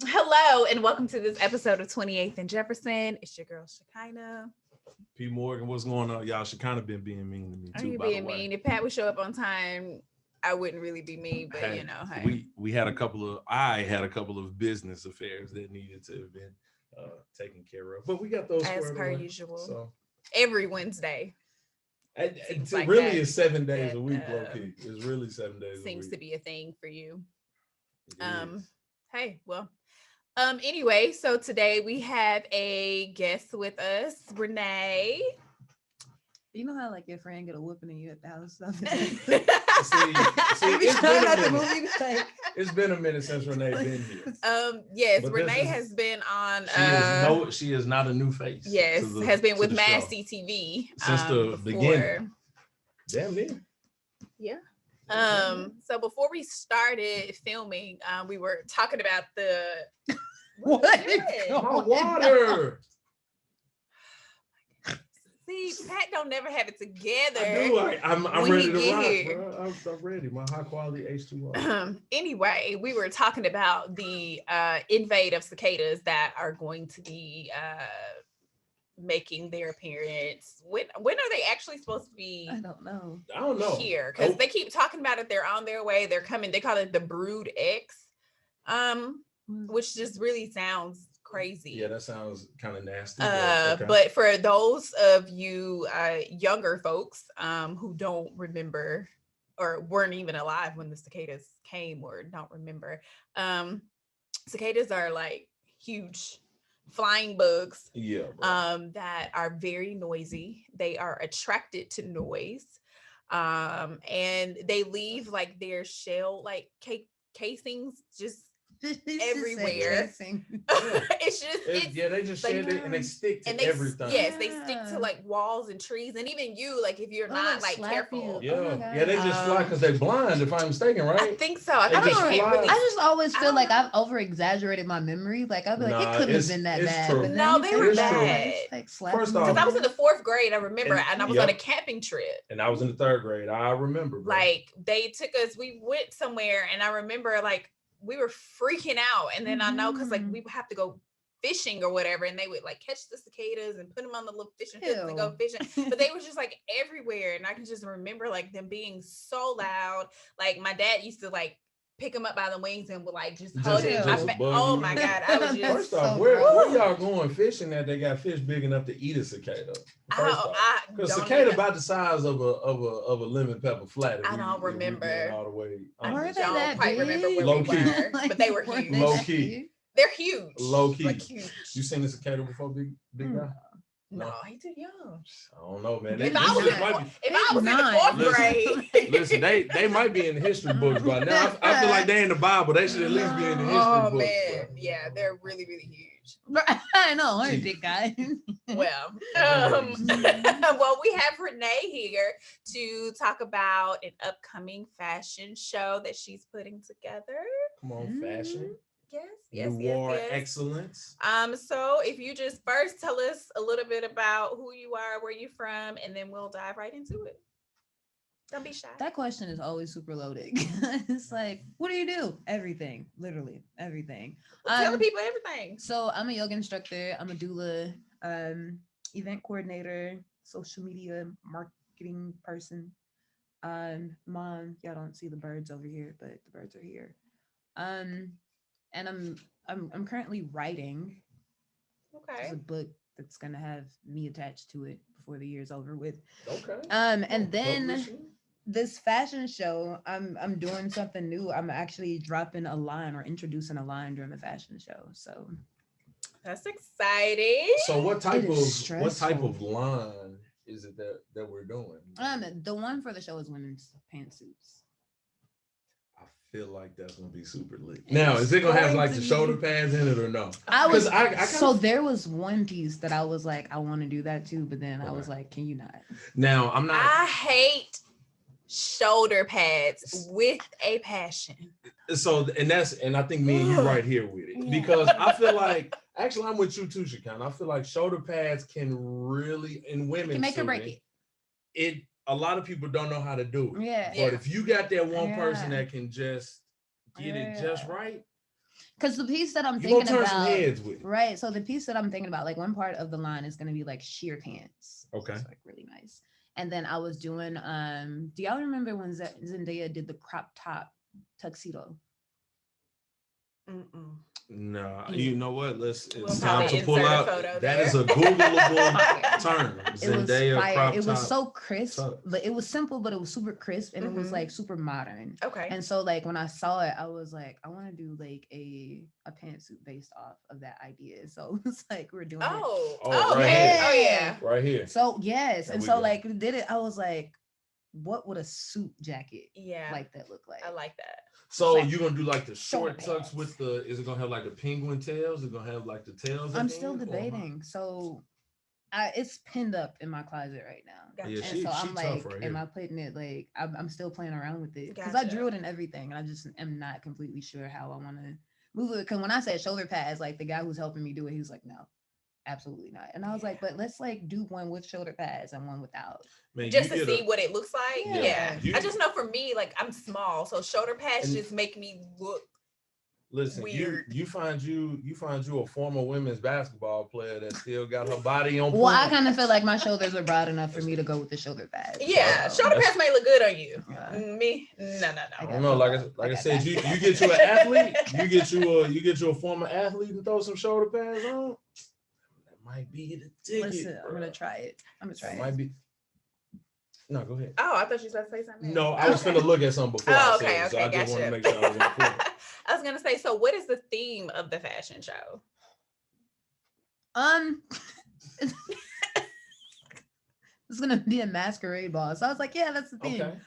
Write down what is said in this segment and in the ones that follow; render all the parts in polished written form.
Hello and welcome to this episode of 28th and Jefferson. It's your girl Shekinah. P. Morgan, what's going on? Y'all should kind of been being mean to me too. You being mean? If Pat would show up on time, I wouldn't really be mean, but hey, you know, hey. we had a couple of business affairs that needed to have been taken care of, but we got those as per away, usual. So every Wednesday. It like really that, is 7 days a week, low key. It's really 7 days a week. Seems to be a thing for you. Hey, well. Anyway, so today we have a guest with us, Renee. You know how like your friend get a whooping and you at the house? It's been a minute since Renee been here. Yes, but Renee has been on. She is not a new face. Yes, has been with MassCtv since the beginning. Damn near. Yeah. So before we started filming, we were talking about the what? My water. See, Pat don't never have it together. I do. I'm ready to rock, bro. I'm ready. My high quality H2O. Anyway, we were talking about the invade of cicadas that are going to be making their appearance. When are they actually supposed to be? I don't know here, because they keep talking about it. They're on their way. They're coming. They call it the Brood X, which just really sounds crazy. Yeah, that sounds kind of nasty. But for those of you younger folks who don't remember or weren't even alive when the cicadas came or don't remember, cicadas are like huge flying bugs, that are very noisy. They are attracted to noise, and they leave like their shell like casings just everywhere. It's they just like, shed it and they stick to everything. Yes, they stick to like walls and trees, and even you, like if you're not like careful. Yeah, they just fly because they're blind, if I'm mistaken, right? I think so. I just always feel like I've over exaggerated my memory. Like I'll be like, it couldn't have been that bad. But no, they were bad. Like, first off, because I was in the 4th grade, I remember, and I was on a camping trip. And I was in the 3rd grade. I remember. Bro. Like they took us. We went somewhere, and I remember like we were freaking out, and then I know because like we would have to go fishing or whatever, and they would like catch the cicadas and put them on the little fishing hooks and go fishing. But they were just like everywhere, and I can just remember like them being so loud. Like my dad used to like pick them up by the wings and would like just hold it. Oh my god! I was just first off, where y'all going fishing that they got fish big enough to eat a cicada? Because cicada about the size of a lemon pepper flat. I don't remember all the way. I don't quite remember where we were, but they were huge. Low key. They're huge. Low key. Like huge. You seen a cicada before, big guy? No, he's too young. I don't know, man. If I was in the 4th grade, listen, they might be in the history books by now. I feel like they're in the Bible. They should at least be in the history books. Oh man, yeah, they're really, really huge. I know, I'm a big guy. Well, well, we have Renee here to talk about an upcoming fashion show that she's putting together. Come on, fashion. Yes. Noir excellence. So if you just first tell us a little bit about who you are, where you're from, and then we'll dive right into it. Don't be shy. That question is always super loaded. It's like, what do you do? Everything, literally everything. Tell the people everything. So I'm a yoga instructor. I'm a doula, event coordinator, social media marketing person. Mom, y'all don't see the birds over here, but the birds are here. And I'm currently writing. Okay. It's a book that's gonna have me attached to it before the year's over with. Okay. And then this fashion show, I'm doing something new. I'm actually dropping a line or introducing a line during the fashion show. So that's exciting. So what type of line is it that we're doing? The one for the show is women's pantsuits. I feel like that's gonna be super lit. Now, is it gonna have like the shoulder pads in it or no? So there was one piece that I was like, I want to do that too, but then I was like, can you not? Now I'm not. I hate shoulder pads with a passion. So and I think me and you right here with it, because I feel like actually I'm with you too, Shekinah. I feel like shoulder pads can really, in women, can make or break it. A lot of people don't know how to do it. Yeah. But if you got that one person that can just get it just right. Because the piece that I'm You thinking gonna turn some about, heads with it. right? So the piece that I'm thinking about, like one part of the line is gonna be like sheer pants. Okay. It's like really nice. And then I was doing, do y'all remember when Zendaya did the crop top tuxedo? No, you know what? It's We'll time to probably pull insert a out. photo That there. is a Googleable term. It was Zendaya fire. crop It was top. so crisp, tux. but it was simple, but it was super crisp, and it was like super modern. Okay. And so like when I saw it, I was like, I want to do like a pantsuit based off of that idea. So it's like we're doing it. right okay. here. Oh yeah. Right here. So yes, There and we so go. like we did it. I was like, what would a suit jacket Yeah. like that look like? I like that. So like you're gonna do like the short shoulder tux pads. with the? Is it gonna have like the penguin tails? Is it gonna have like the tails? at I'm the still end, or debating. So it's pinned up in my closet right now. Gotcha. Yeah, And she so I'm tough like, right am here. I putting it like I'm still playing around with it because I Gotcha. drew it and everything, and I just am not completely sure how I want to move it. Because when I said shoulder pads, like the guy who's helping me do it, he was like, no, absolutely not. And I was like, Yeah. but let's like do one with shoulder pads and one without. Man, Just you to get see what it looks like. Yeah. Yeah. I just know for me, like I'm small, so shoulder pads And- just make me look. Listen, Weird. you find you a former women's basketball player that still got her body on point. Well, I kind of feel like my shoulders are broad enough for me to go with the shoulder pads. Yeah, so- shoulder pads may look good on you. Yeah. Me, no. I don't know. Like I said, you get you an athlete, you get you a former athlete and throw some shoulder pads on. That might be the ticket. Listen, I'm bruh. gonna try it. That might be. No, go ahead. Oh, I thought you were supposed to say something. No, I was finna look at something before I Oh, said okay, it, so I just want to make gotcha. sure I was on point. I was gonna say, so what is the theme of the fashion show? It's gonna be a masquerade ball. So I was like, yeah, that's the thing. Okay.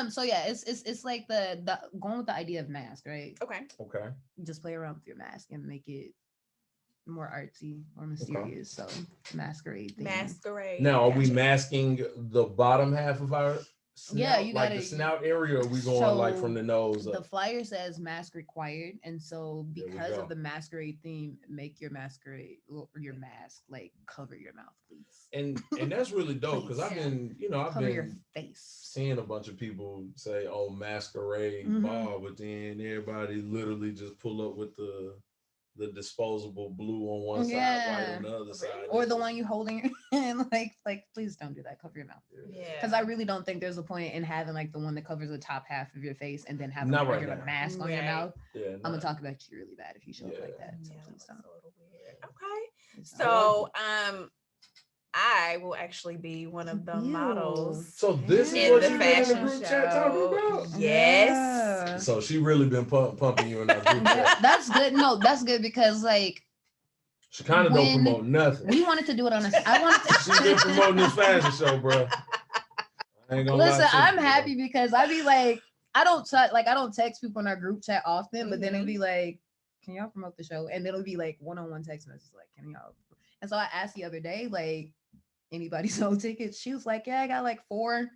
So yeah, it's like the going with the idea of mask, right? Okay. Okay. Just play around with your mask and make it more artsy or mysterious. So masquerade theme. Masquerade. Now, are we Gotcha. masking the bottom half of our snout? Yeah, you like gotta- the snout area, or are we going like from the nose The up? flyer says mask required, and so There we because go. of the masquerade theme, make your masquerade or your mask like cover your mouth, please. And that's really dope because I've Yeah. been, I've Cover your been face. seeing a bunch of people say, "Oh, masquerade Mhm. ball," but then everybody literally just pull up with the disposable blue on one side, white on the other side, Or It's the just- one you holding your hand, like please don't do that. Cover your mouth. Yeah. Because I really don't think there's a point in having like the one that covers the top half of your face and then having Not a right regular now. mask on your Right. mouth. Yeah, I'm gonna nah. talk about you really bad if you show up like Yeah. that. So Yeah, please that's don't. a little weird. Okay. Please don't. So, I will actually be one of the You. models So this is in what the you been in the fashion group chat talking show. about? Yes. Yeah. So she really been pumping you in that group chat. That's good. No, that's good because like She kind of don't when promote nothing. we wanted to do it on a. I wanted She been promoting this fashion show, bro. I ain't gonna Listen, lie to I'm you, happy because I be like, I don't text people in our group chat often, but then it'll be like, can y'all promote the show? And then it'll be like one-on-one text messages like, can y'all? And so I asked the other day, like, anybody sold tickets? She was like, yeah, I got like 4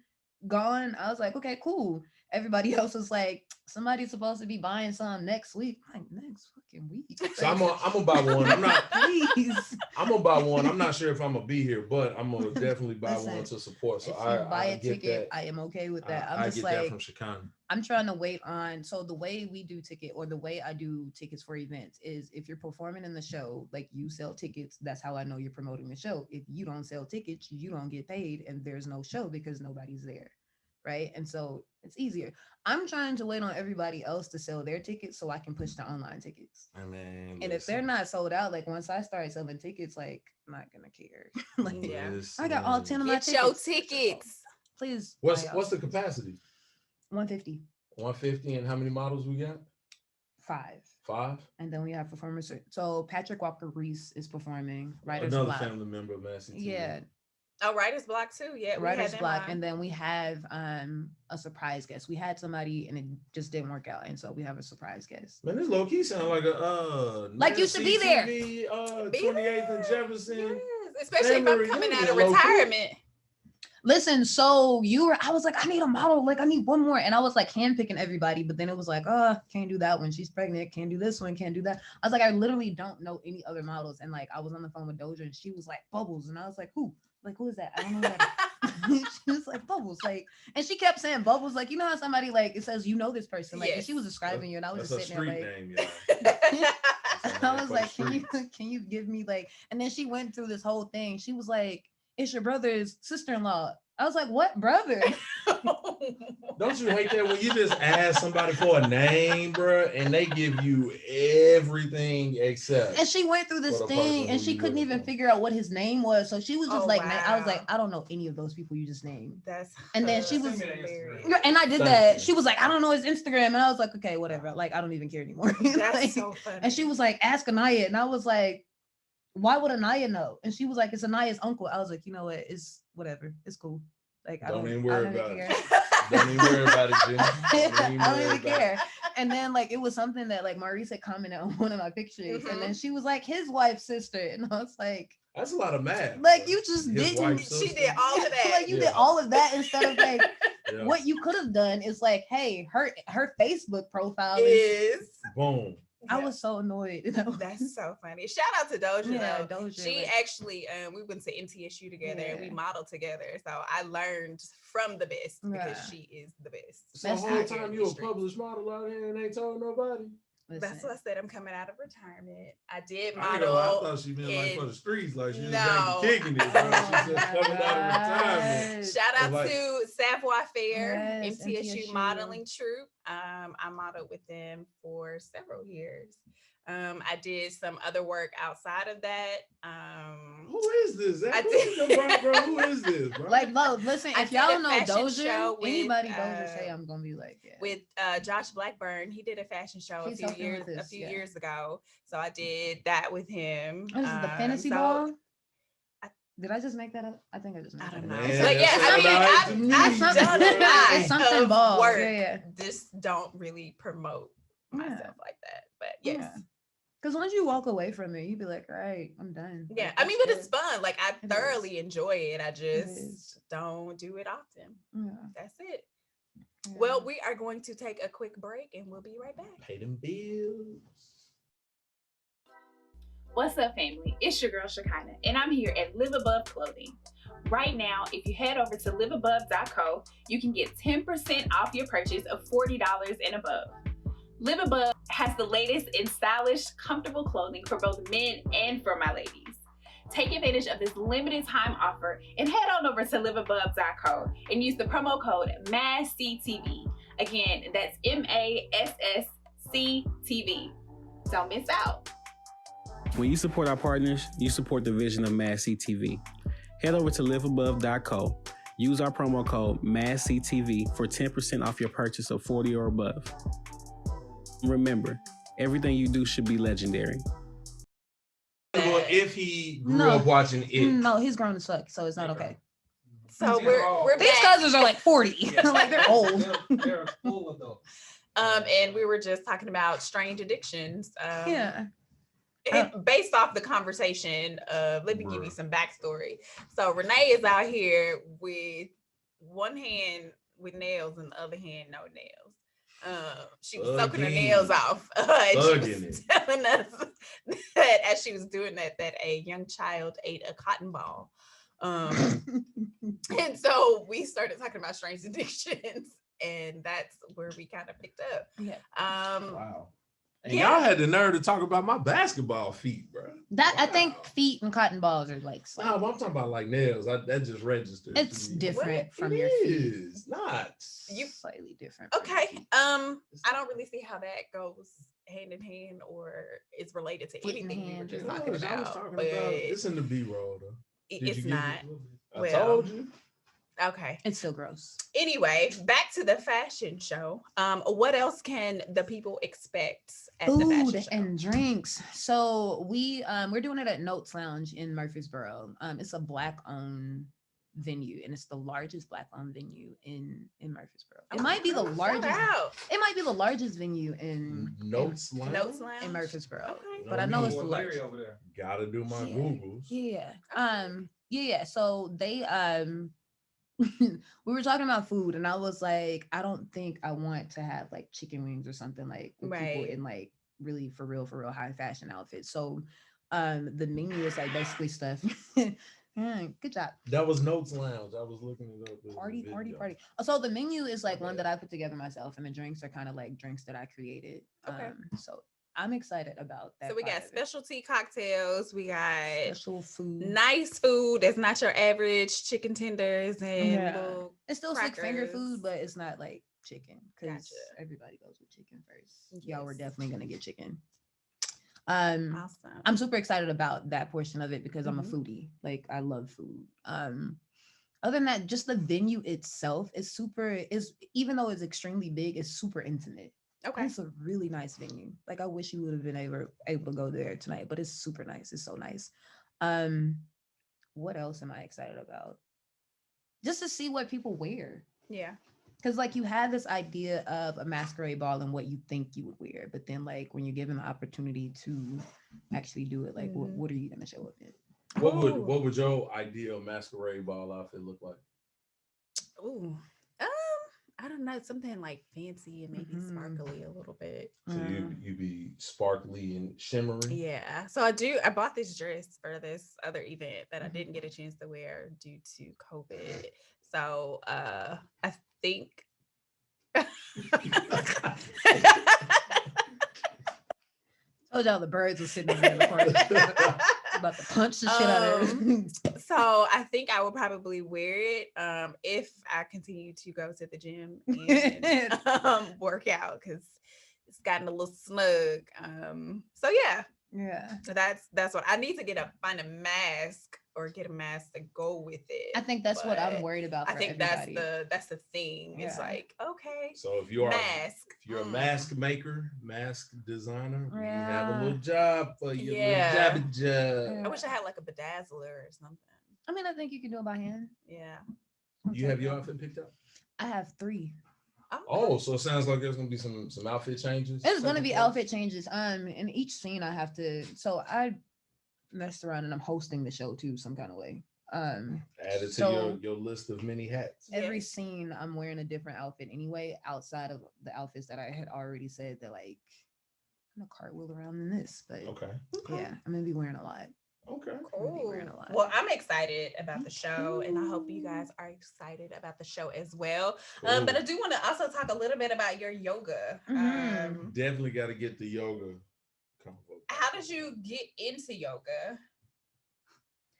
gone. I was like, okay, cool. Everybody else was like, somebody's supposed to be buying some next week. I'm like, next fucking week. So I'm gonna buy one. I'm not. Please. I'm gonna buy one. I'm not sure if I'm gonna be here, but I'm gonna definitely buy Listen, one to support. So if you I buy a get ticket, that. I am okay with that. I'm I just get like, that from Chicana. I'm trying to wait on. So the way we do ticket or the way I do tickets for events is if you're performing in the show, like you sell tickets, that's how I know you're promoting the show. If you don't sell tickets, you don't get paid and there's no show because nobody's there. Right. And so it's easier. I'm trying to wait on everybody else to sell their tickets so I can push the online tickets. I mean, And if they're not sold out, like once I start selling tickets, like I'm not gonna care. Like Yeah. I got all 10 of my Get your tickets. tickets. Please. What's buy what's the y'all. capacity? 150. 150, and how many models we got? 5. 5. And then we have performers. So Patrick Walker Reese is performing. Writer's Another Block. family member of MassCtv. Yeah, Oh, Writer's Block too. Yeah, we had Writer's them Block. on. And then we have a surprise guest. We had somebody and it just didn't work out. And so we have a surprise guest. Man, this low key sound like a Like you should be there. MassCtv, Be 28th and there. Jefferson. Yes, especially if Family I'm coming reunion, out of low-key. retirement. Listen, so I was like, I need a model. Like, I need one more. And I was like handpicking everybody. But then it was like, oh, can't do that one. She's pregnant. Can't do this one. Can't do that. I was like, I literally don't know any other models. And like, I was on the phone with Doja and she was like, Bubbles. And I was like, who? Like, who is that? I don't know who that is. She was like, Bubbles, like, and she kept saying Bubbles, like, you know how somebody like it says you know this person, like, and she was describing you, and I was That's just a sitting there street like, name, y'all. That's a I name was for the like, streets. can you give me like, and then she went through this whole thing. She was like, it's your brother's sister-in-law. I was like, what brother? Don't you hate that when you just ask somebody for a name, bro, and they give you everything except? And she went through this for the thing person and who she you couldn't looking even for. figure out what his name was. So she was just Oh, like, I was like, wow. I don't know any of those people you just named. That's And then she was, Send me that hilarious. Instagram. and I did Thank that. you. She was like, I don't know his Instagram. And I was like, okay, whatever. Like, I don't even care anymore. That's Like, so funny. and she was like, ask Anaya. And I was like, why would Anaya know? And she was like, it's Anaya's uncle. I was like, you know what? It's whatever. It's cool. Like, Don't even I worry don't even about care. it. Don't even worry about it, Jen. I don't even care. And then like it was something that like Maurice had commented on one of my pictures, and then she was like his wife's sister, and I was like, That's a lot of math. like bro. you just His didn't. wife's She sister. did all of that. Like you Yeah. did all of that instead of like Yeah. what you could have done is like, hey, her Facebook profile is. Is Boom. I was so annoyed. That's so funny. Shout out to Doja. Yeah, though. Doja, She like- actually we went to NTSU together and we Yeah. modeled together. So I learned from the best because Yeah. she is the best. So That's the whole not time in you the a streets. published model out here and ain't told nobody. That's what I said. I'm coming out of retirement. I did I ain't gonna lie, I model. thought she meant like for in- the streets, like she was No. kicking it, bro. Oh She said my coming out of retirement. God. Shout out Like- to Savoir Fair, Yes, MTSU MTSU. modeling troupe. I modeled with them for several years. I did some other work outside of that. Who is this? I Who did- is the bro? Who is this, bro? Like, no, listen, I if did y'all a know fashion show Doja, with, anybody Doja say, I'm gonna be like, yeah. with Josh Blackburn. He did a fashion show He's helping with this, yeah. years ago. So I did that with him. What is it, the fantasy so ball? I- Did I just make that up? I think I just made I that don't up. know. Man, But yeah, I that's mean, what I I've do. done something- a lot it's something of ball. work. Yeah. Just don't really promote myself like that. But yes. Yeah. Because once you walk away from it, you be like, all right, I'm done. Yeah, Like, I mean, that's but it's good. fun. Like I It thoroughly enjoy it. I is. just don't do it often. Yeah. That's it. Yeah. Well, we are going to take a quick break and we'll be right back. Pay them bills. What's up, family? It's your girl Shekinah, and I'm here at Live Above Clothing. Right now, if you head over to liveabove.co, you can get 10% off your purchase of $40 and above. Live Above has the latest in stylish, comfortable clothing for both men and for my ladies. Take advantage of this limited time offer and head on over to liveabove.co and use the promo code MassCtv. Again, that's MassCtv. Don't miss out. When you support our partners, you support the vision of MassCtv. Head over to liveabove.co. Use our promo code MassCtv for 10% off your purchase of 40 or above. Remember, everything you do should be legendary. Well, if he grew No. up watching it. No, he's grown as fuck, so it's not okay. So we're These back. cousins are like 40. Like they're old. They're full adults. And we were just talking about strange addictions. Yeah. Based off the conversation of, let me give you some backstory. So Renee is out here with one hand with nails and the other hand no nails. She was soaking her nails off. And she was telling us that as she was doing that a young child ate a cotton ball. And so we started talking about strange addictions, and that's where we kind of picked up. Yeah. Wow. And Yeah. y'all had the nerve to talk about my basketball feet, bro. That I think feet and cotton balls are like Nah, but I'm talking about like nails. That just registered. it's to me. different What? from It your feet. is not. You- Slightly different. from your Okay. feet. I don't really see how that goes hand in hand or is related to Foot in anything we were hand, just yeah. talking I was about. talking But about it's in the B-roll though. Did you it's get not. it? I Well, told you. Okay. It's still gross. Anyway, back to the fashion show. What else can the people expect at the Food fashion show? and drinks. So we're doing it at Notes Lounge in Murfreesboro. It's a Black owned venue, and it's the largest Black owned venue in Murfreesboro. It might be the Shout largest. out. It might be the largest venue in Notes Lounge? Notes Lounge. in Murfreesboro. Okay. But I know it's the Boy, largest. Larry over there. Gotta do my Yeah. Googles. Yeah. So they we were talking about food, and I was like, I don't think I want to have like chicken wings or something like with people Right. in like really for real high fashion outfits. So the menu is like basically stuff Good job. That was Notes Lounge. I was looking it up. There's a Party. video. So the menu is like one that I put together myself, and the drinks are kind of like drinks that I created. Okay. So I'm excited about that. So we part got of it. specialty cocktails. We got special food. nice food that's not your average chicken tenders and Yeah. little It's still six finger crackers. food, but it's not like chicken because Gotcha. everybody goes with chicken first. Y'all were Yes. definitely gonna get chicken. Awesome. I'm super excited about that portion of it because I'm a Mhm. foodie. Like I love food. Other than that, just the venue itself is even though it's extremely big, it's super intimate. Okay. It's a really nice venue. Like I wish you would have been able to go there tonight, but it's super nice. It's so nice. What else am I excited about? Just to see what people wear. Yeah. Because like you have this idea of a masquerade ball and what you think you would wear, but then like when you're given the opportunity to actually do it, like what are you gonna show up in? What would your ideal masquerade ball outfit look like? Ooh. I don't know, something like fancy and maybe sparkly a little bit. So you be sparkly and shimmering. Yeah. So I bought this dress for this other event that I didn't get a chance to wear due to COVID. So I think Told y'all the birds were sitting over in the corner. About to punch the shit out of it. So I think I would probably wear it if I continue to go to the gym and work out because it's gotten a little snug. So yeah. So that's what I need to find a mask or get a mask to go with it. I think that's what I'm worried about. I think everybody. that's the thing. It's like, okay. So if you're mask. if you're a mask maker, mask designer, we Yeah. have a little job for you. Yeah. Little job. I wish I had like a bedazzler or something. I mean, I think you can do it by hand. Yeah. You have your outfit picked up? I have 3. Oh, so it sounds like there's gonna be some outfit changes. There's gonna be outfit changes. In each scene I have to. So I messed around and I'm hosting the show too, some kind of way. Added so to your list of many hats. Every scene I'm wearing a different outfit anyway, outside of the outfits that I had already said that like I'm gonna cartwheel around in this, but Okay. yeah, I'm gonna be wearing a lot. Okay. Cool. Well, I'm excited about the show, and I hope you guys are excited about the show as well. Cool. But I do want to also talk a little bit about your yoga. Definitely got to get the yoga. How did you get into yoga?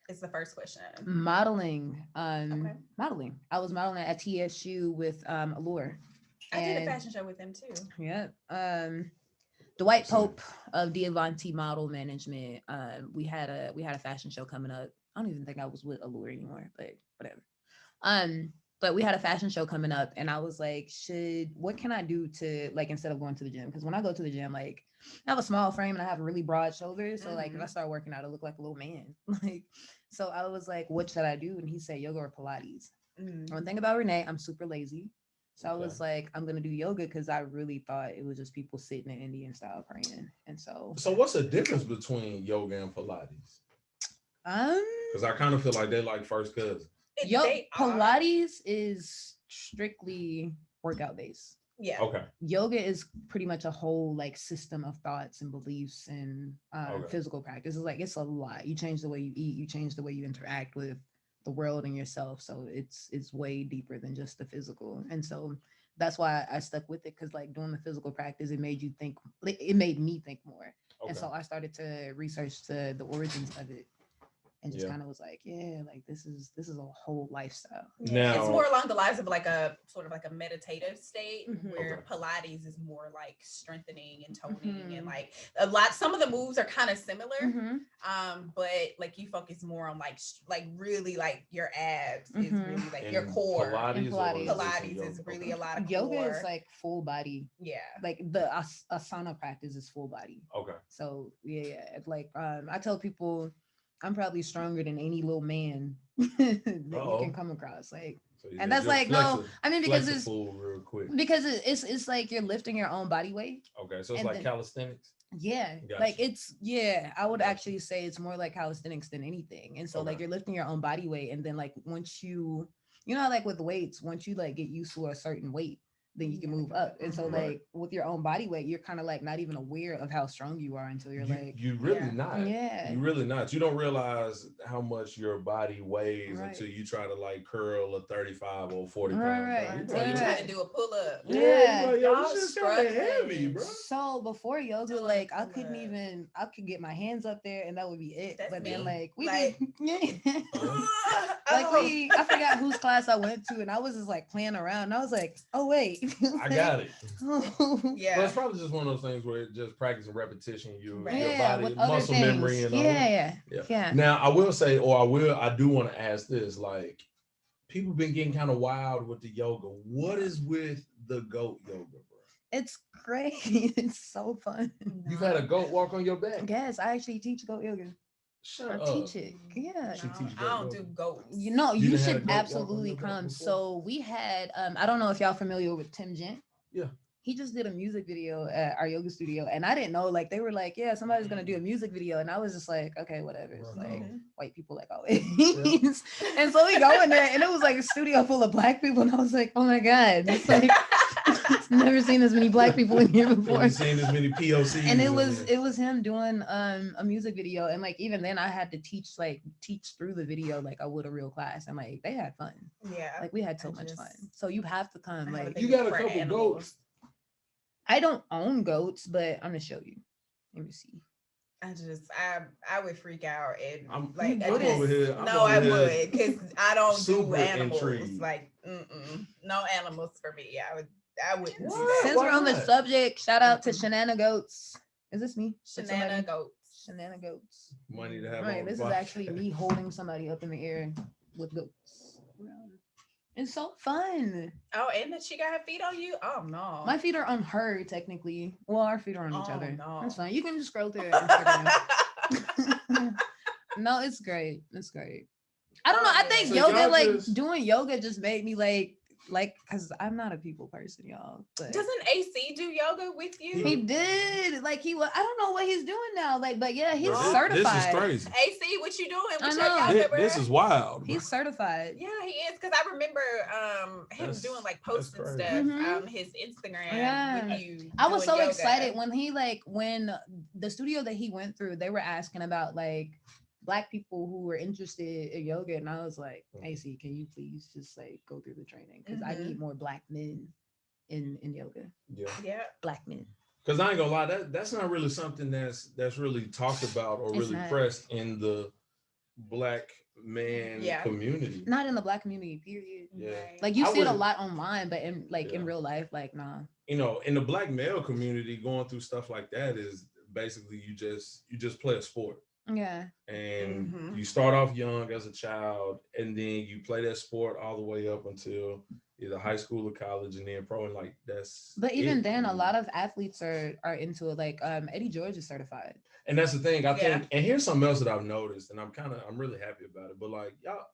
Is the first question. Modeling. Modeling. I was modeling at TSU with Allure. I did a fashion show with them too. Yeah. Dwight Pope of Diavanti Model Management. We had a fashion show coming up. I don't even think I was with Allure anymore, but whatever. But we had a fashion show coming up, and I was like, what can I do to like instead of going to the gym? Because when I go to the gym, like I have a small frame and I have really broad shoulders, so like if I start working out, I look like a little man. Like, so I was like, what should I do? And he said yoga or Pilates. One thing about Renee, I'm super lazy. So I was like, I'm gonna do yoga because I really thought it was just people sitting in Indian style praying. And so what's the difference between yoga and Pilates? Because I kind of feel like they're like first cousins. Pilates is strictly workout based. Yeah. Okay. Yoga is pretty much a whole like system of thoughts and beliefs and physical practice. It's like it's a lot. You change the way you eat, you change the way you interact with the world and yourself. So it's way deeper than just the physical. And so that's why I stuck with it, because like doing the physical practice, it made me think more. Okay. And so I started to research the origins of it. And just kind of was like, yeah, like this is a whole lifestyle. Now, it's more along the lines of like a sort of like a meditative state, where Pilates is more like strengthening and toning and like some of the moves are kind of similar. But like you focus more on like really like your abs is really like your core. Pilates is really a lot of yoga core. Is like full body. Yeah. Like the asana practice is full body. Okay. So yeah. Like I tell people I'm probably stronger than any little man that you can come across. Like, so and that's like no. I mean because it's real quick. Because it's like you're lifting your own body weight. Okay, so it's like calisthenics. Yeah, gotcha. Like it's I would actually say it's more like calisthenics than anything. And so like you're lifting your own body weight, and then like once you like with weights, once you like get used to a certain weight, then you can move up. And so like with your own body weight, you're kind of like not even aware of how strong you are until you're like, you really not. Yeah. You really not. You don't realize how much your body weighs Right. until you try to like curl a 35 or 40 Right, pound right. guy. Until you try to do a pull up. Yeah. You're like, yo, Y'all this is kind of heavy, struggling. bro. So before yoga, Doing like I pull-ups. couldn't even, I could get my hands up there and that would be it. That's But then me. like we Like- did, yeah. Like Oh. I forgot whose class I went to, and I was just like playing around. And I was like, oh wait, I got it. Yeah. But it's probably just one of those things where it's just practicing repetition, your Yeah, body, with other muscle things. memory, and all that. Yeah. Now I will say, I do want to ask this: like, people been getting kind of wild with the yoga. What is with the goat yoga, bro? It's great. It's so fun. You've had a goat walk on your back. Yes, I actually teach goat yoga. Shut I up. teach it. Yeah. She No, teach I don't goat do yoga. goats. You know, You you done had a should goat walk on absolutely your back come. before? So we had I don't know if y'all familiar with Tim Gent. Yeah. He just did a music video at our yoga studio, and I didn't know, like they were like, yeah, somebody's gonna do a music video, and I was just like, okay, whatever. It's like white people like always. And so we go in there, and it was like a studio full of black people, and I was like, oh my god, it's like I've never seen as many black people in here before. Never seen as many POCs. And it in was there. him doing a music video, and like even then I had to teach through the video like I would a real class, and like they had fun. Yeah. Like we had so much fun. So you have to come. I have a Like thing You got a for couple animals. goats. I don't own goats, but I'm gonna show you. Let me see. I would freak out and I'm like I over just, here. I'm no, over I here would because I don't do super animals. intrigued. Like no animals for me. I wouldn't do What? that. Since Why we're on the not? subject, shout out to Shanana Goats. Is this me? With Shanana somebody? goats. Shanana Goats. Money to have Right, on this the is podcast. actually me holding somebody up in the air with goats. It's so fun. Oh, and that she got her feet on you? Oh no. My feet are on her technically. Well, our feet are on each Oh, other. no. That's fine. You can just scroll through Instagram. No, it's great. It's great. I don't know. I think So yoga, y'all like just- doing yoga, just made me like, because I'm not a people person, y'all. But Doesn't AC do yoga with you? he did. Like he was. I don't know what he's doing now. Like, but yeah, he's Bro, certified. This is crazy. AC, what you doing I with know. your yoga, bro? This is wild. Bro. He's certified. Yeah, he is. Because I remember him That's- doing like that's posting crazy. stuff Mhm. on his Instagram Yeah. with you. I was doing so yoga. excited when when the studio that he went through, they were asking about like Black people who were interested in yoga, and I was like, AC, can you please just like go through the training, because I Mhm. need more Black men in yoga. Yeah. Yeah. Black men. Because I ain't gonna lie, that's not really something that's really talked about or It's really not. pressed in the Black man Yeah. community. Not in the Black community, period. Yeah. Right. Like you I see it a would- lot online, but in Yeah. in real life, like nah. You know, in the Black male community, going through stuff like that is basically you just play a sport. Yeah. And Mhm. you start off young as a child, and then you play that sport all the way up until either high school or college, and then pro. And like that's. But even it. then, a lot of athletes are into it. Like Eddie George is certified. And that's the thing. I Yeah. think, and here's something else that I've noticed, and I'm really happy about it. But like y'all,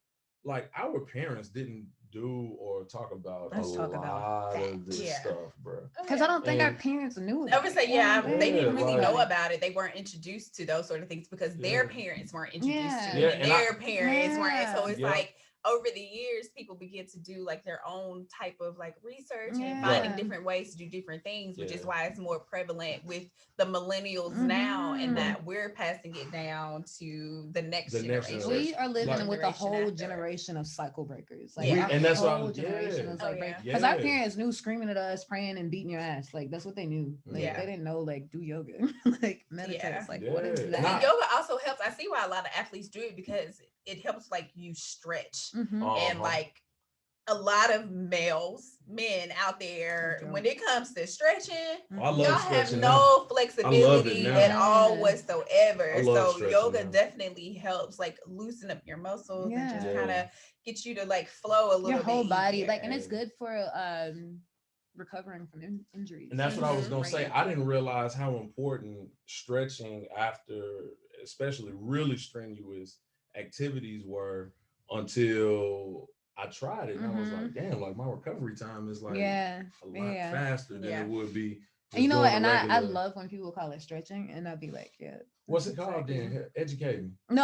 like our parents didn't do or talk about Let's a talk about lot that. of this Yeah. stuff, bro. Because I don't think our And- parents knew I about would it. say, yeah, Yeah, they didn't really like- know about it. They weren't introduced to those sort of things because their Yeah. parents weren't introduced Yeah. to it, Yeah, and and their parents weren't. So Yeah. it's Yeah. like over the years, people begin to do like their own type of like research and Yeah. finding Right. different ways to do different things, which is Yeah. why it's more prevalent with the millennials now, and Mhm. that we're passing it down to the next The next generation. We are living Like- with a Generation whole after. generation of cycle breakers. Yeah. our And that's what I whole was- generation yeah. is Oh, like, yeah. because our Yeah. parents knew screaming at us, praying and beating your ass. Like that's what they knew. Like Yeah. they didn't know like do yoga, like meditate. Yeah. It's like what is Yeah. that? And yoga also helps. I see why a lot of athletes do it because it helps like you stretch. Mhm. And Uh-huh. like a lot of men out there, Don't. when it comes to stretching, I love y'all have stretching no now. flexibility now. at all Yeah. whatsoever. I love So stretching yoga now. definitely helps like loosen up your muscles and just Yeah. kind of get you to like flow a little Your whole bit body, easier. like, and it's good for recovering from injuries. And that's what I was Mhm. gonna say. I didn't realize how important stretching after, especially really strenuous activities were until I tried it. And I was Mhm. like, damn, like my recovery time is like Yeah. a lot Yeah. faster than Yeah. it would be. And you just know what? doing And a I regular- love when people call it stretching, and I'd be like, yeah. What's that's it called exactly- then? Educate me. No,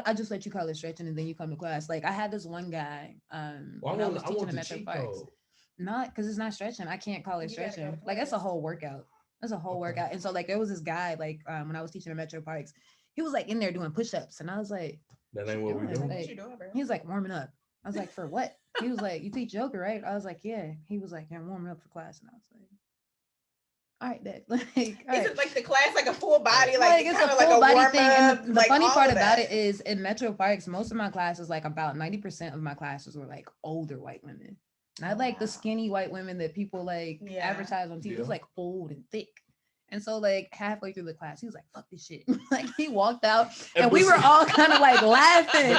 I just let you call it stretching, and then you come to class. Like I had this one guy. Well, when I was I teaching want him the at the cheat parks. code. Not because it's not stretching. I can't call it You gotta go stretching. to Like that's a class. whole workout. That's a whole Okay. workout. And so like there was this guy like when I was teaching in Metro Parks, he was like in there doing push-ups, and I was like, That ain't what we doing? doing. What Like, you doing, bro? he was like warming up. I was like, for what? He was like, you teach yoga, right? I was like, yeah. He was like, yeah, I'm warming up for class, and I was like, all right, Dad. Like, all Is right. it like the class like a full body, Like it's a kinda full body warm thing. up, And the funny all part of about that? it is in Metro Parks, most of my classes, like about 90% of my classes were like older white women. Not like the Wow. skinny white women that people like Yeah. advertise on TV. It was Yeah. like old and thick. And so like halfway through the class, he was like, fuck this shit. Like he walked out and we were all kind of like laughing.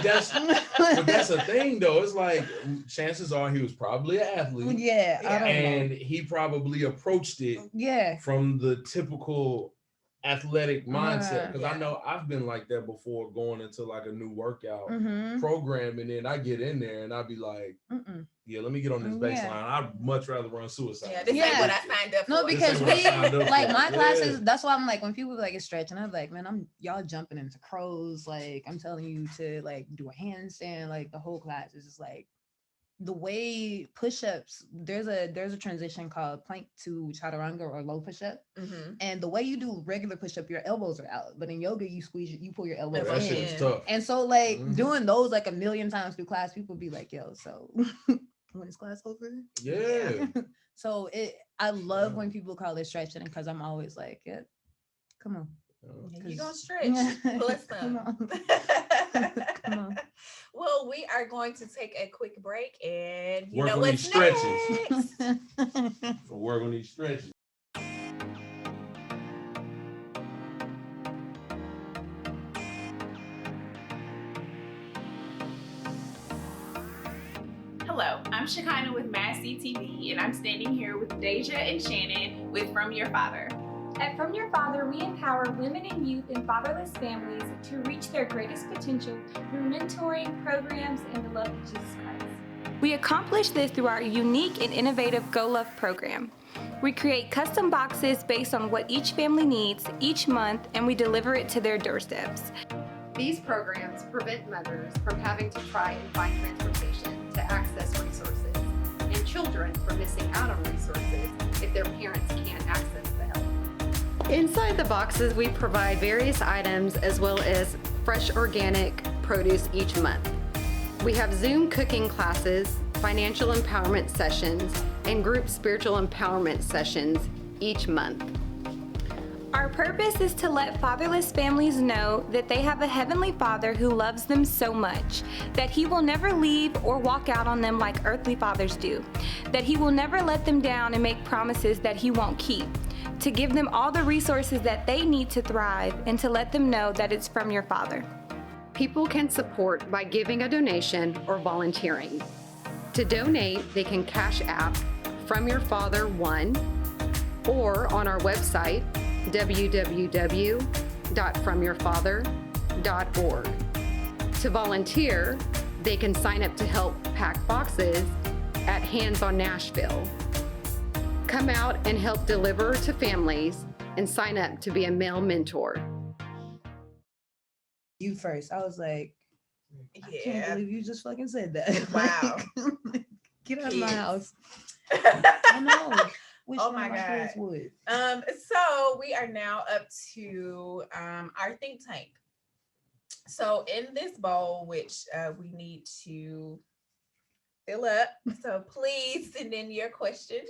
But that's a thing though. It's like chances are he was probably an athlete. Yeah, I don't And know. he probably approached it Yeah. from the typical athletic mindset. Because Yeah. I know I've been like that before, going into like a new workout Mm-hmm. program, and then I get in there and I'd be like, Mm-mm. yeah, let me get on this Yeah. baseline. I'd much rather run suicide. Yeah, this Yeah. ain't what I signed up for. No, This because ain't what I we signed up like for. my Yeah. classes. That's why I'm like when people like it's stretching, I'm like, man, y'all jumping into crows. Like I'm telling you to like do a handstand. Like the whole class is just like the way push-ups. There's a transition called plank to chaturanga or low push-up, Mhm. and the way you do regular push-up, your elbows are out. But in yoga, you pull your elbows That in. shit is tough. And so like Mhm. doing those like a million times through class, people be like, yo, so when is class over? Yeah. So I love when people call it stretching because I'm always like, yeah, come on. You gonna 'Cause- stretch. Pull us Come some. on. Come on. Well, we are going to take a quick break and you Work know on what's these stretches. next. For work on these stretches. Hello, I'm Shekinah with MassCtv, and I'm standing here with Deja and Shannon with From Your Father. At From Your Father, we empower women and youth in fatherless families to reach their greatest potential through mentoring, programs, and the love of Jesus Christ. We accomplish this through our unique and innovative Go Love program. We create custom boxes based on what each family needs each month, and we deliver it to their doorsteps. These programs prevent mothers from having to try and find transportation to access resources, and children from missing out on resources if their parents can't access the help. Inside the boxes, we provide various items as well as fresh organic produce each month. We have Zoom cooking classes, financial empowerment sessions, and group spiritual empowerment sessions each month. Our purpose is to let fatherless families know that they have a Heavenly Father who loves them so much, that He will never leave or walk out on them like earthly fathers do, that He will never let them down and make promises that He won't keep, to give them all the resources that they need to thrive, and to let them know that it's from your Father. People can support by giving a donation or volunteering. To donate, they can Cash App From Your Father 1 or on our website www.fromyourfather.org. To volunteer, they can sign up to help pack boxes at Hands on Nashville. Come out and help deliver to families and sign up to be a male mentor. You first. I was like, I can't Yeah. believe you just fucking said that. Wow. Get out of my Kids. house. I know. Wish Oh one of my kids God. would. So we are now up to our think tank. So in this bowl, which we need to fill up, so please send in your questions.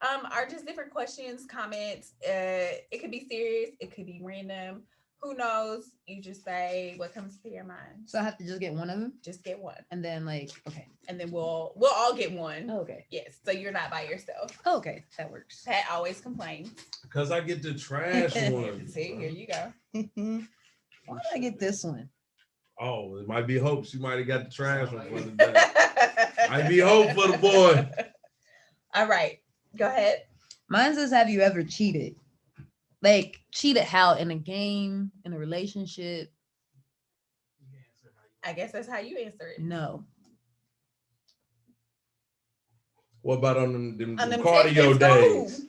Are just different questions, comments. It could be serious, it could be random. Who knows? You just say what comes to your mind. So I have to just get one of them, Just get one, and then like, okay, and then we'll all get one. okay, Yes, so you're not by yourself. okay, that works. Pat always complains. Because I get the trash one. See, here you go. Why did I get this one? Oh, it might be hope. She might have got the trash one for the day. Might be hope for the boy. All right, go ahead. Mine says, have you ever cheated? Like cheated how? In a game, in a relationship? I guess that's how you answer it. No. What about on them On them cardio techniques, days?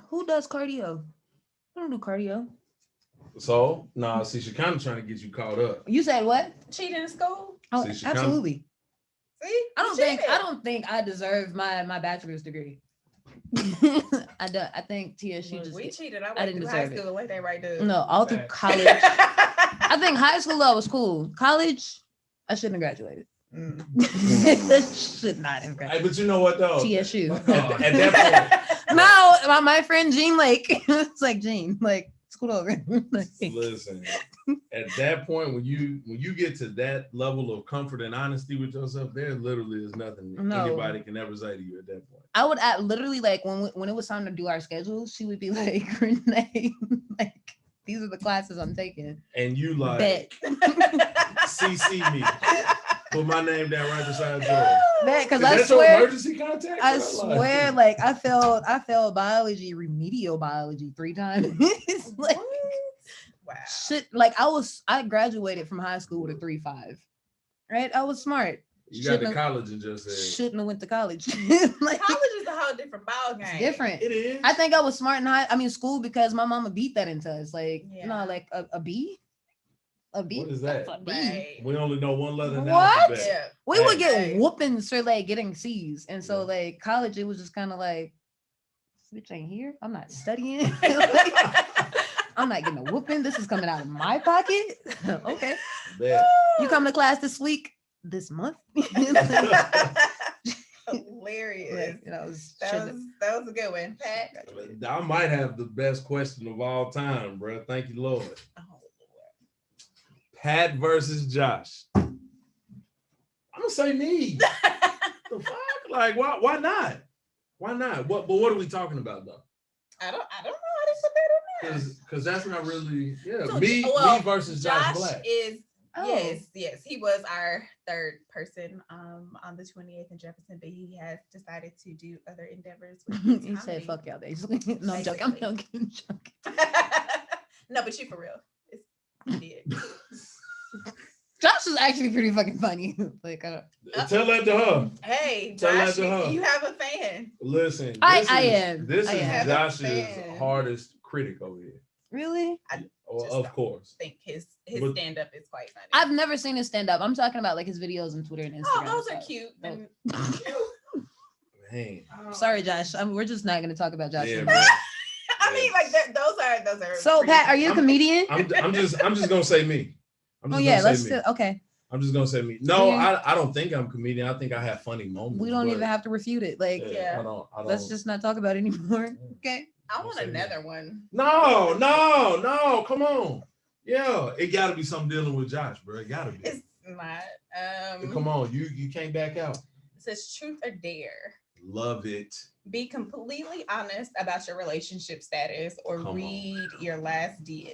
Who does cardio? I don't do cardio. So, nah, see, she kind of trying to get you caught up. You said what? Cheating in school? Oh, See, she kinda- absolutely. See, I you cheated. don't think I deserve my bachelor's degree. I don't. I think TSU just. We cheated. I I went didn't through high deserve it. school the way they right there. No, all through Facts. college. I think high school though was cool. College, I shouldn't have graduated. Should not have Hey, graduated. but you know what though? TSU. At that No, my friend Jean, like, it's like Jean, like, scoot over. Like, point, listen. At that point, when you get to that level of comfort and honesty with yourself, there literally is nothing No. anybody can ever say to you at that point. I would literally like when it was time to do our schedules, she would be like, Renee, like, these are the classes I'm taking. And you like Bet. CC me. Put my name down right beside yours. Because Is I that your swear, emergency contact? I bro? swear, like I failed biology, remedial biology 3 times. It's like Wow. shit. Like I graduated from high school with a 3.5. Right? I was smart. You got to college and just said Shouldn't have went to college. Like, College is a whole different ball game. it's different. it is. I think I was smart in school because my mama beat that into us. Like, Yeah. like a B. A B. What is that? A B. Right. We only know one letter in the What? alphabet. Yeah. We would get Hey. whoopings for like getting C's. And so Yeah. like college, it was just kind of like, this bitch ain't here. I'm not studying. I'm not getting a whooping. This is coming out of my pocket. Okay. Bet. You come to class this week, this month. Hilarious. Like, that was That was a good one, Pat. I might have the best question of all time, bro. Thank you, Lord. Oh, Pat versus Josh. I'm gonna say me. The fuck? Like, why not? Why not? But what are we talking about though? I don't know how to put that in there. Because that's not really So, me well, versus Josh Josh Black. is Oh. yes. He was our third person on the 28th in Jefferson, but he has decided to do other endeavors. With his He said, comedy. fuck y'all, basically. No, I'm joking. I'm Basically. joking. I'm joking. No, but you for real. He did. Josh is actually pretty fucking funny. Like, Tell that to her. Hey, Tell that Josh, to her. you have a fan. Listen, I this am. This I is am. Josh's Fan. hardest critic over here. really? Oh, Just of don't course. think his But- stand up is quite funny. I've never seen his stand up. I'm talking about like his videos on Twitter and Instagram. Oh, those are so- cute. Oh. And- Man. Sorry, Josh. We're just not going to talk about Josh. Yeah, anymore. bro. I mean, like those are. So, pretty Pat, are you a I'm- comedian? I'm just gonna say me. I'm Oh just yeah, gonna let's say me. do. Okay, I'm just gonna say me. No, Yeah. I don't think I'm a comedian. I think I have funny moments. we don't but, even have to refute it. Like, Yeah. I don't. let's just not talk about it anymore. Okay. I want Say me. another one. No. Come on. Yeah, it got to be something dealing with Josh, bro. It got to be. It's not. Come on, you can't back out. It says truth or dare. Love it. Be completely honest about your relationship status or Come on. read your last DM.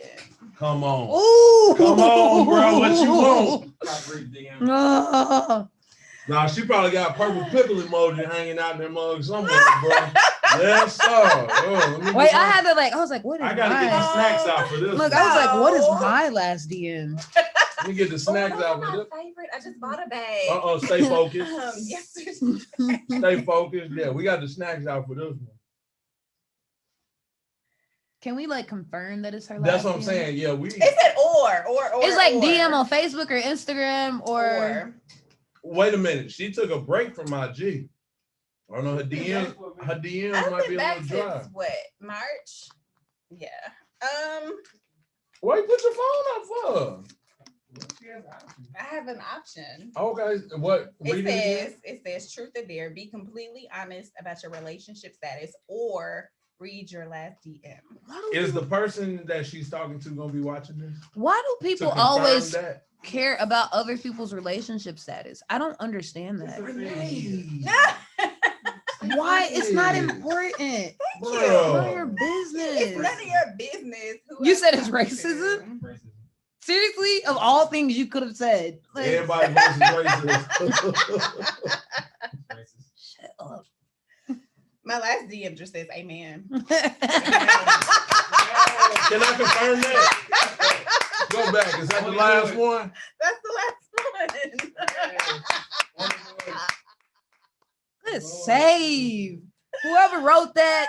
Come on. Ooh. Come on, bro. What you want? Top read DM. Oh. Nah, she probably got purple pickle emoji hanging out in their mug somewhere, bro. Yes, sir. Oh, let me Wait, get I my- had to like. I was like, what is I gotta get the mine? snacks out for this. Look, one. I was like, what is No. my last DM? Let me get the snacks those out are for my this. favorite. I just bought a bag. Stay focused. Yes. Stay focused. Yeah, we got the snacks out for this one. Can we like confirm that it's her last? That's what I'm DM? saying. Yeah, we. It said or. It's like or. DM on Facebook or Instagram or. Wait a minute. She took a break from IG. I don't know her DM. Her DM I might be think a back little dry. since what, March? Yeah. Why you put your phone up for? I have an option. Okay, what? Read it again. It says truth or dare. Be completely honest about your relationship status or read your last DM. Is the person that she's talking to gonna be watching this? Why do To people confirm always that? care about other people's relationship status? I don't understand that. Why? It's not important. Bro. None of your It's business. none of your business. Who You else said it's you talking racism? to. Seriously, of all things you could have said. Like, Everybody versus racist. shut up. My last DM just says amen. Can I confirm that? Go back. Is that the last one? That's the last one. Good save. Whoever wrote that,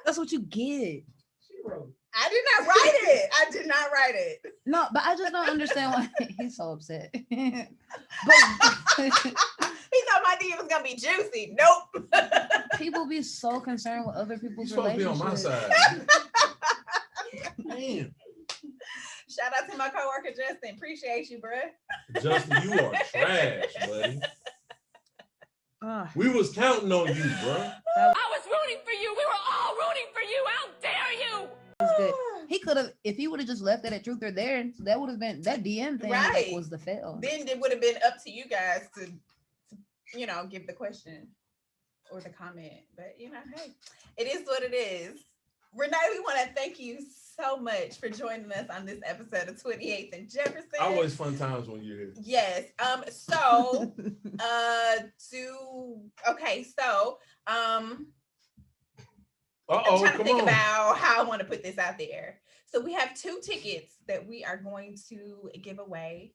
that's what you get. I did not write it. I did not write it. No, but I just don't understand why he's so upset. But He's thought my DM was gonna be juicy. Nope. People be so concerned with other people's You supposed to be on my relationships. side. Man, Shout out to my coworker Justin. Appreciate you, bruh. Justin, you are trash, buddy. Ah, We was counting on you, bro. I was rooting for you. We were all rooting for you. How dare you? that's good. He could have, if he would have just left that at truth or dare, that would have been that DM thing. Like, Right. was the fail. Then it would have been up to you guys to give the question or the comment. But hey, it is what it is. Renee, we want to thank you so much for joining us on this episode of 28th and Jefferson. Always fun times when you're here. Yes. So I'm trying to Come think on. about how I want to put this out there. So we have 2 tickets that we are going to give away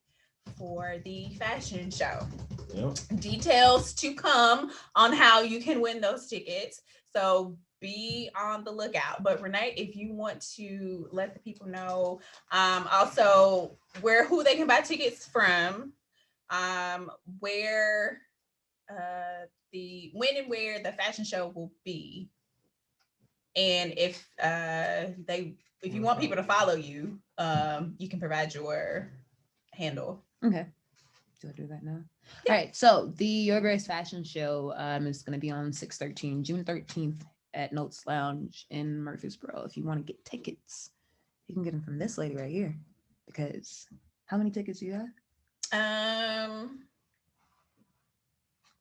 for the fashion show. Yep. Details to come on how you can win those tickets. So be on the lookout. But Renee, if you want to let the people know also who they can buy tickets from, where when and where the fashion show will be. And if you want people to follow you, you can provide your handle. Okay. Do I do that now? All right. So the Your Grace Fashion Show is going to be on June 13th at Notes Lounge in Murfreesboro. If you want to get tickets, you can get them from this lady right here. Because how many tickets do you have?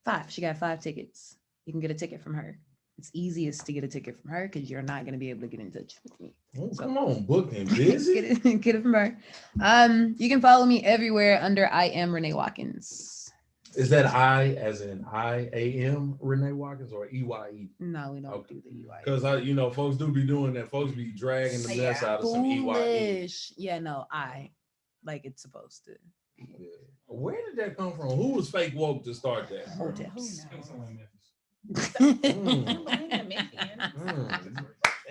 5. She got 5 tickets. You can get a ticket from her. It's easiest to get a ticket from her because you're not going to be able to get in touch with me. Oh, come on, book him, busy. Get it from her. You can follow me everywhere under I am Renee Watkins. Is that I as in IAM Renee Watkins or EYE? No, we don't Okay. do the EYE. Because folks do be doing that. Folks be dragging the mess out of some EYE. Foolish. Yeah, no, like it's supposed to. Yeah. Where did that come from? Who was fake woke to start that? Hoteps.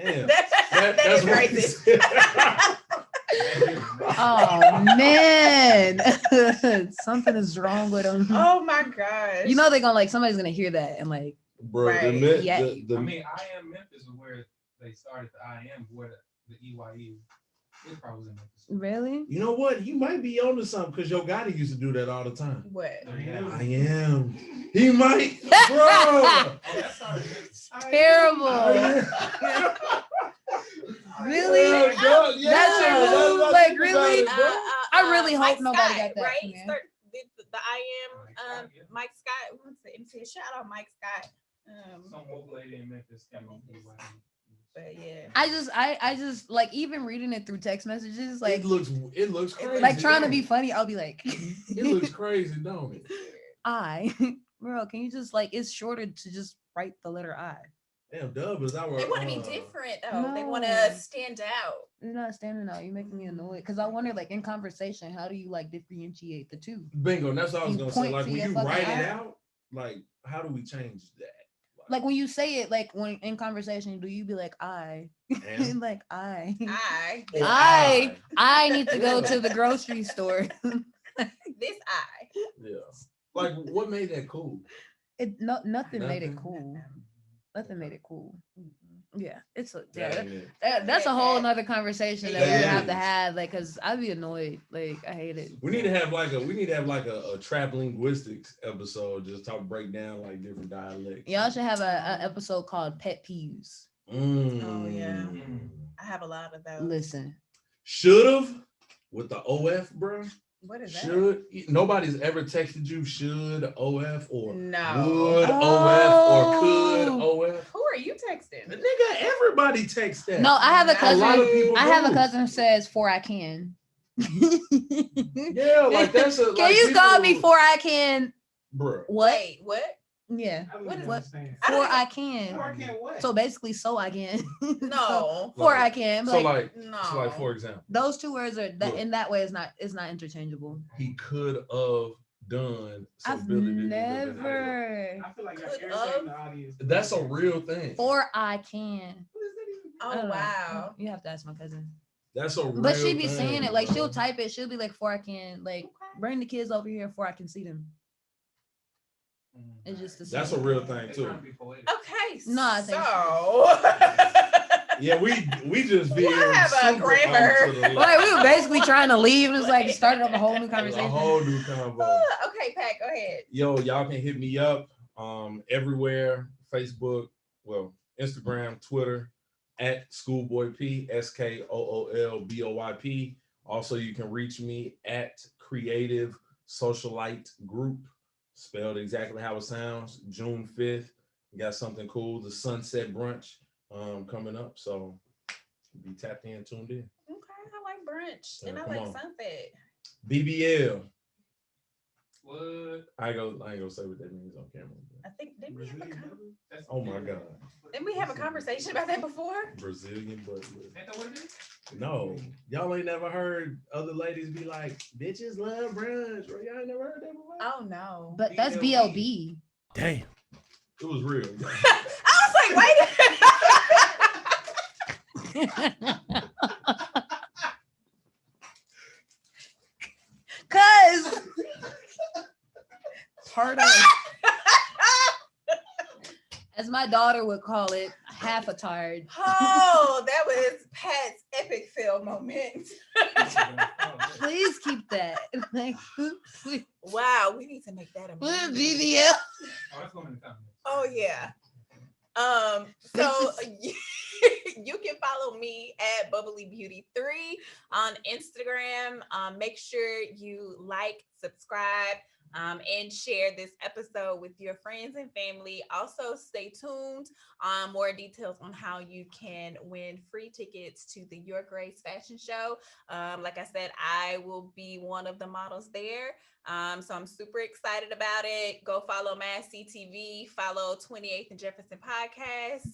Damn. That's crazy. Oh man, something is wrong with them. Oh my gosh. You know they're gonna somebody's gonna hear that and like, Bro, Right. Yeah. I mean, I am Memphis is where they started the I am, where the EYE. It probably was in Memphis. really? you know what? You might be onto something because Yo Gotti used to do that all the time. What? I am. He might, bro. Oh, that started in Memphis. Terrible. Really? That's your move? Like, really? I really hope Mike nobody Scott, got that, right? man. The I am Mike Scott. MC, shout out Mike Scott. Some woke lady in Memphis came on EYE. But yeah. I just like even reading it through text messages, like it looks crazy. like trying to don't be it? funny. I'll be like, It looks crazy, don't it? bro, can you just it's shorter to just write the letter I? Damn, Dub is our. They want to be different though. They want to No. stand out. You're not standing out. You're making me annoyed because I wonder, in conversation, how do you differentiate the two? Bingo. And that's what I was You gonna say. point Like to when your you fucking write it eye. out, how do we change that? Like when you say it, when in conversation, do you be like I, Am? like I, Or I need to go to the grocery store. This I. Yeah. Like what made that cool? Nothing made it Nothing? cool. Nothing made it cool. Yeah, it's That ain't it. that's a whole nother conversation that we That have to is. have, because I'd be annoyed. I hate it. We need to have a trap linguistics episode, just break down different dialects. Y'all should have a episode called Pet Peeves. Oh yeah. I have a lot of those. Listen, Should've with the OF, bro. What is that? Should nobody's ever texted you should OF or No. would OF or could OF? Who are you texting? Nigga, everybody texts that. no, I have a A cousin. lot of people I have a do. cousin who says "for I can." Yeah, that's a. Can you call me "for I can"? bro? What? Wait, what? Yeah, What is what? saying? I don't "For even- I can." Or I can't what? So basically, so I can. No. For I can. So Like, No. for example, those two words are Look. in that way is not interchangeable. he could have done. So I've Billy didn't live in that. never. I feel like Could you're irritating the audience. That's a real thing. Or I can. What is that even? I Oh don't know. wow. You have to ask my cousin. That's a real But she be thing, saying it bro. she'll type it. She'll be like, "For I can bring the kids over here before I can see them." It's just the That's a same. real thing too. Okay, No, I think so Yeah, we just We veered have a super grammar. onto the left. Like we were basically trying to leave, and it's like started up a whole new It was a conversation. whole new combo. Okay, Pat, go ahead. Yo, y'all can hit me up everywhere, Facebook, well, Instagram, Twitter, at Schoolboy P, SKOOLBOYP. Also, you can reach me at Creative Socialite Group, spelled exactly how it sounds. June 5th, we got something cool, the Sunset Brunch coming up. So be tapped in, tuned in. Okay, I like brunch and I Come like on. sunset. BBL. What? I ain't gonna say what that means on camera. I think didn't we have a Oh my God. didn't we have a conversation about that before? Brazilian butt lift. Ain't that what it is? No, y'all ain't never heard other ladies be like, bitches love brunch, bro. Y'all ain't never heard that before? Oh no. But that's BLB. Damn. It was real. I was like, wait. Cause part of, as my daughter would call it, half a tard. Oh, that was Pat's epic fail moment. Please keep that. Like, Wow, we need to make that a movie. BBL. Oh, that's going in the comments. Oh yeah. So you can follow me at Bubbly Beauty 3 on Instagram. Make sure you like, subscribe, and share this episode with your friends and family. Also, stay tuned on more details on how you can win free tickets to the Your Grace fashion show. Like I said, I will be one of the models there. So I'm super excited about it. Go follow MassCtv, follow 28th and Jefferson podcast.